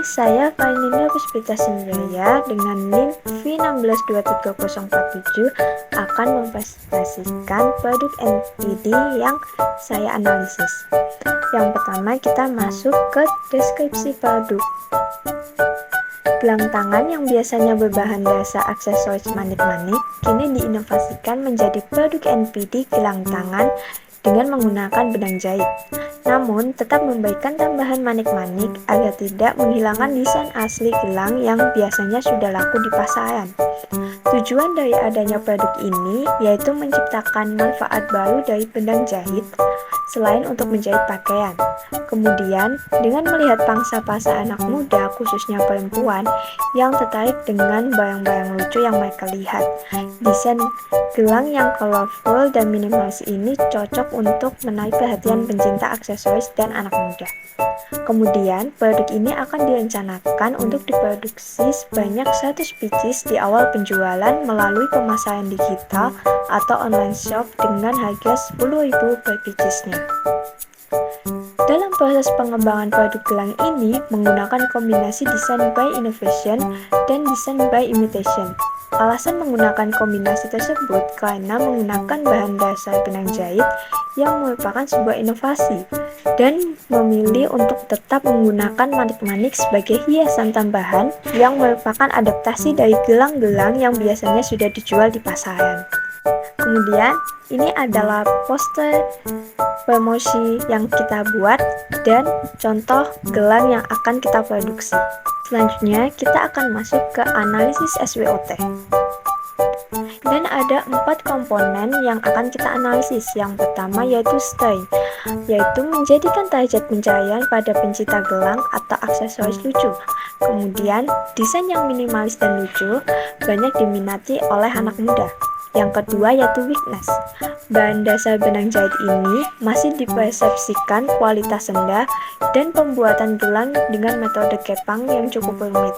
Saya Faininda Puspita Sinjaya dengan NIM V1623047 akan mempresentasikan produk NPD yang saya analisis. Yang pertama, kita masuk ke deskripsi produk. Gelang tangan yang biasanya berbahan dasar aksesoris manik-manik kini diinovasikan menjadi produk NPD gelang tangan dengan menggunakan benang jahit, namun tetap memberikan tambahan manik-manik agar tidak menghilangkan desain asli gelang yang biasanya sudah laku di pasaran. Tujuan dari adanya produk ini yaitu menciptakan manfaat baru dari benang jahit selain untuk menjahit pakaian. Kemudian, dengan melihat pangsa pasar anak muda, khususnya perempuan, yang tertarik dengan barang-barang lucu yang mereka lihat, desain gelang yang colorful dan minimalis ini cocok untuk menarik perhatian pencinta aksesoris dan anak muda. Kemudian, produk ini akan direncanakan untuk diproduksi sebanyak 100 pieces di awal penjualan melalui pemasaran digital atau online shop dengan harga 10.000 per piecesnya. Dalam proses pengembangan produk gelang ini menggunakan kombinasi design by innovation dan design by imitation. Alasan menggunakan kombinasi tersebut karena menggunakan bahan dasar benang jahit yang merupakan sebuah inovasi dan memilih untuk tetap menggunakan manik-manik sebagai hiasan tambahan yang merupakan adaptasi dari gelang-gelang yang biasanya sudah dijual di pasaran. Kemudian, ini adalah poster promosi yang kita buat dan contoh gelang yang akan kita produksi. Selanjutnya, kita akan masuk ke analisis SWOT. Dan ada 4 komponen yang akan kita analisis. Yang pertama yaitu style, yaitu menjadikan target pencarian pada pencinta gelang atau aksesoris lucu. Kemudian, desain yang minimalis dan lucu banyak diminati oleh anak muda. Yang kedua yaitu weakness. Bahan dasar benang jahit ini masih dipersepsikan kualitas rendah dan pembuatan gelang dengan metode kepang yang cukup rumit.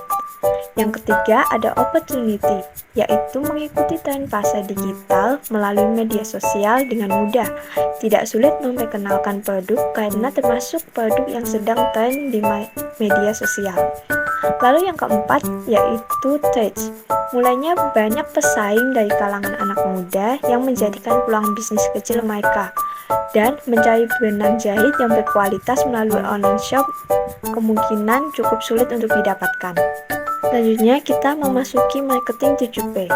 Yang ketiga ada opportunity, yaitu mengikuti tren pasar digital melalui media sosial dengan mudah. Tidak sulit memperkenalkan produk karena termasuk produk yang sedang tren di media sosial. Lalu yang keempat yaitu trades. Mulainya banyak pesaing dari kalangan anak muda yang menjadikan peluang bisnis kecil mereka dan mencari benang jahit yang berkualitas melalui online shop kemungkinan cukup sulit untuk didapatkan. Selanjutnya kita memasuki marketing 7P,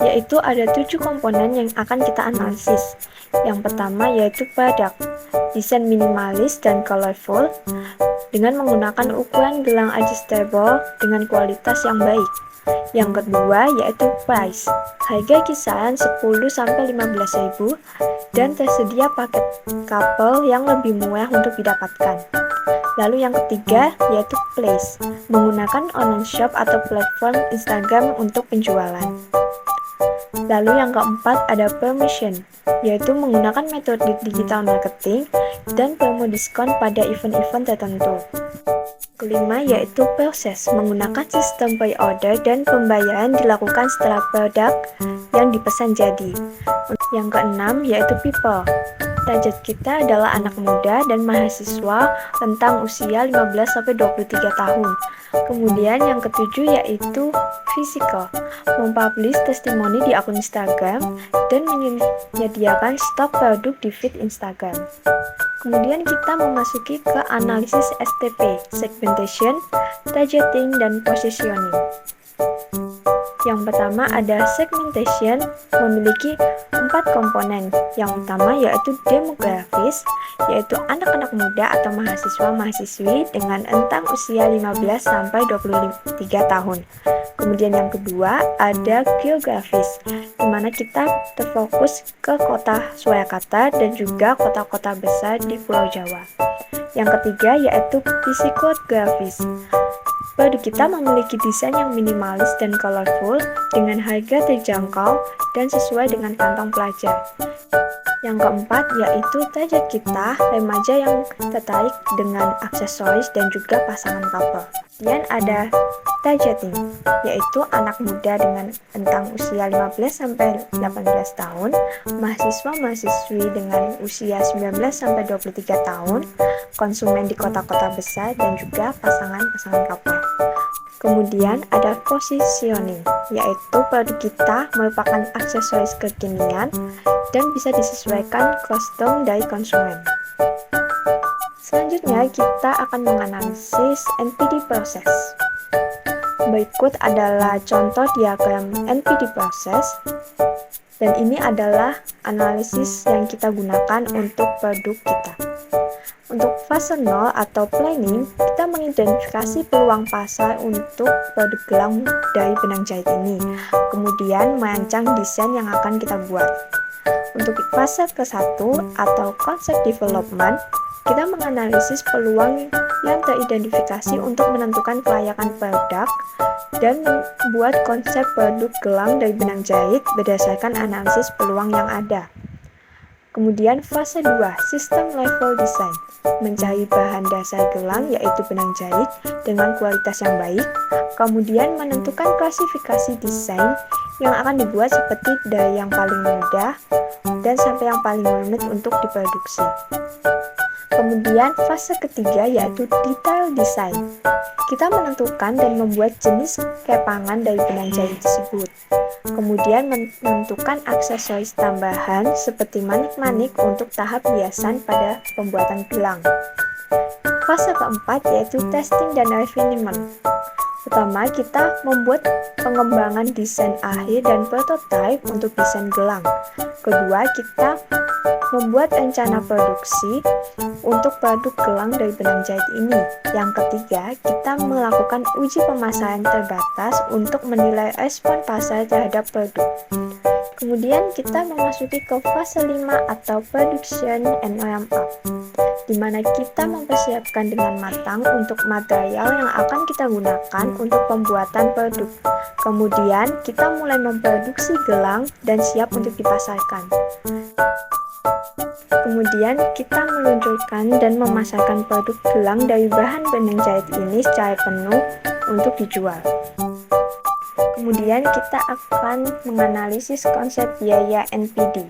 yaitu ada 7 komponen yang akan kita analisis. Yang pertama yaitu produk, desain minimalis dan colorful dengan menggunakan ukuran gelang adjustable dengan kualitas yang baik. Yang kedua yaitu price, harga kisaran 10-15.000 dan tersedia paket couple yang lebih murah untuk didapatkan. Lalu yang ketiga yaitu place, menggunakan online shop atau platform Instagram untuk penjualan. Lalu yang keempat ada promotion, yaitu menggunakan metode digital marketing dan promo diskon pada event-event tertentu. Kelima yaitu proses, menggunakan sistem pre-order dan pembayaran dilakukan setelah produk yang dipesan jadi. Yang keenam yaitu people. Target kita adalah anak muda dan mahasiswa rentang usia 15-23 tahun. Kemudian yang ketujuh yaitu physical, mempublish testimoni di akun Instagram dan menyediakan stok produk di feed Instagram. Kemudian kita memasuki ke analisis STP, segmentation, targeting, dan positioning. Yang pertama ada segmentation, memiliki 4 komponen. Yang pertama yaitu demografis, yaitu anak-anak muda atau mahasiswa-mahasiswi dengan rentang usia 15-23 tahun. Kemudian yang kedua ada geografis, di mana kita terfokus ke kota Surakarta dan juga kota-kota besar di Pulau Jawa. Yang ketiga yaitu psikografis. Produk kita memiliki desain yang minimalis dan colorful dengan harga terjangkau dan sesuai dengan kantong pelajar. Yang keempat yaitu target kita remaja yang tertarik dengan aksesoris dan juga pasangan couple. Kemudian ada targeting, yaitu anak muda dengan rentang usia 15-18 tahun, mahasiswa-mahasiswi dengan usia 19-23 tahun, konsumen di kota-kota besar, dan juga pasangan-pasangan couple. Kemudian ada positioning, yaitu produk kita merupakan aksesoris kekinian dan bisa disesuaikan kostum dari konsumen. Selanjutnya, kita akan menganalisis NPD proses. Berikut adalah contoh diagram NPD proses, dan ini adalah analisis yang kita gunakan untuk produk kita. Untuk fase 0 atau planning, kita mengidentifikasi peluang pasar untuk produk gelang dari benang jahit ini, kemudian merancang desain yang akan kita buat. Untuk fase ke-1 atau konsep development, kita menganalisis peluang yang teridentifikasi untuk menentukan kelayakan produk dan membuat konsep produk gelang dari benang jahit berdasarkan analisis peluang yang ada. Kemudian fase 2, system level design, mencari bahan dasar gelang yaitu benang jahit dengan kualitas yang baik, kemudian menentukan klasifikasi desain yang akan dibuat seperti dari yang paling mudah dan sampai yang paling rumit untuk diproduksi. Kemudian fase ketiga yaitu detail design. Kita menentukan dan membuat jenis kepangan dari benang jahit tersebut. Kemudian menentukan aksesoris tambahan seperti manik-manik untuk tahap hiasan pada pembuatan gelang. Fase keempat yaitu testing dan refinement. Pertama, kita membuat pengembangan desain akhir dan prototipe untuk desain gelang. Kedua, kita membuat rencana produksi untuk produk gelang dari benang jahit ini. Yang ketiga, kita melakukan uji pemasaran terbatas untuk menilai respon pasar terhadap produk. Kemudian kita memasuki ke fase 5 atau production and ramp up, di mana kita mempersiapkan dengan matang untuk material yang akan kita gunakan untuk pembuatan produk. Kemudian kita mulai memproduksi gelang dan siap untuk dipasarkan. Kemudian kita meluncurkan dan memasarkan produk gelang dari bahan benang jahit ini secara penuh untuk dijual. Kemudian kita akan menganalisis konsep biaya NPD.